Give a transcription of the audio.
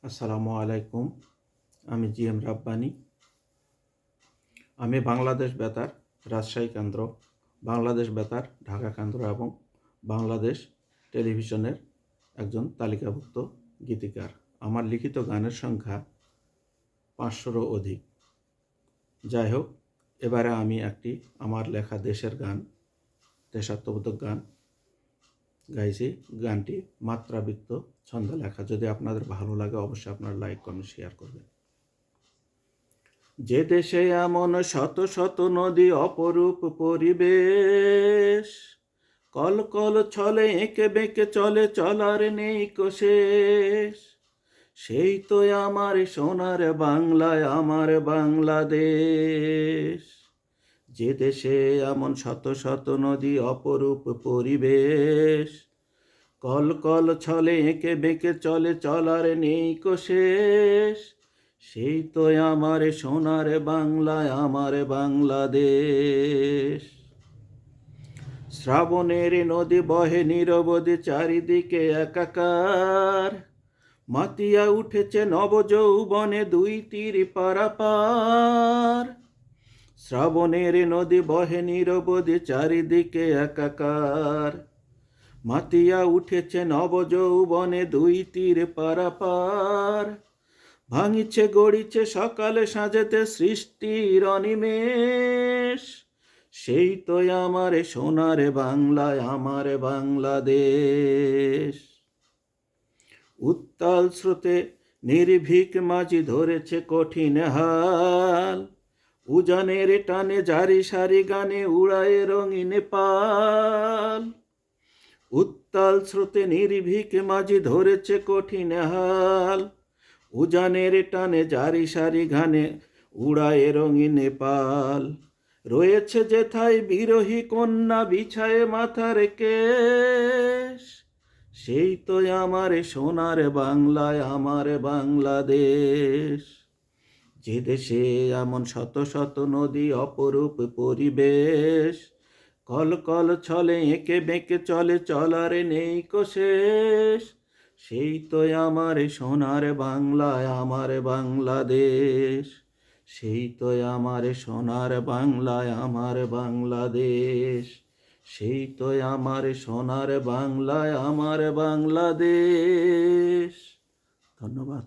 আসসালামু আলাইকুম। আমি জিএম রাব্বানী। আমি বাংলাদেশ বেতার রাজশাহী কেন্দ্র, বাংলাদেশ বেতার ঢাকা কেন্দ্র এবং বাংলাদেশ টেলিভিশনের একজন তালিকাভুক্ত গীতিকার। আমার লিখিত গানের সংখ্যা 500-রও অধিক। যাই হোক, এবারে আমি একটি আমার লেখা দেশের গান, দেশাত্মবোধক গান গাইছি। গানটি মাত্রাবৃত্ত ছন্দে লেখা। যদি আপনাদের ভালো লাগে অবশ্যই আপনারা লাইক, কমেন্ট, শেয়ার করবেন। যে দেশে এমন শত শত নদী, অপরূপ পরিবেশ, কল কল ছলে এঁকে বেঁকে চলে, চলার নেই শেষ, সেই তো আমার সোনার বাংলায়, আমার বাংলাদেশ। যে দেশে এমন শত শত নদী, অপরূপ পরিবেশ, কল কল ছলে এঁকে বেঁকে চলে, চলার নেই শেষ, সেই তো আমার সোনার বাংলায়, আমার বাংলাদেশ। শ্রাবণের নদী বহে নিরবধি, চারিদিকে একাকার, মাতিয়া উঠেছে নবযৌবনে, দুই তীর পারাপার। শ্রাবণের নদী বহে নিরবধি, চারিদিকে একাকার, মাতিয়া উঠেছে নবযৌবনে, দুই তীর পারাপার। ভাঙিছে গড়িছে সকালে সাজেতে সৃষ্টির অনিমেষ, সেই তো আমার সোনার বাংলায়, আমার বাংলাদেশ। উত্তাল স্রোতে নির্ভীক মাঝি ধরেছে কঠিন হাল, উজানের টানে জারি সারি গানে উড়ায় রঙিন পাল। উত্তাল স্রোতে নির্ভীক মাঝি ধরেছে কঠিন হাল, উজানের টানে জারি সারি গানে উড়ায় রঙিন পাল। রয়েছে যেথায় বিরহী কন্যা বিছায়ে মাথার কেশ, সেই তো আমার সোনার বাংলায়, আমার বাংলাদেশ। যে দেশে এমন শত শত নদী, অপরূপ পরিবেশ, কল কল ছলে এঁকে বেঁকে চলে, চলার নেই শেষ, সেই তো আমার সোনার বাংলায়, আমার বাংলাদেশ। সেই তো আমার সোনার বাংলায়, আমার বাংলাদেশ। সেই তো আমার সোনার বাংলায়, আমার বাংলাদেশ। ধন্যবাদ।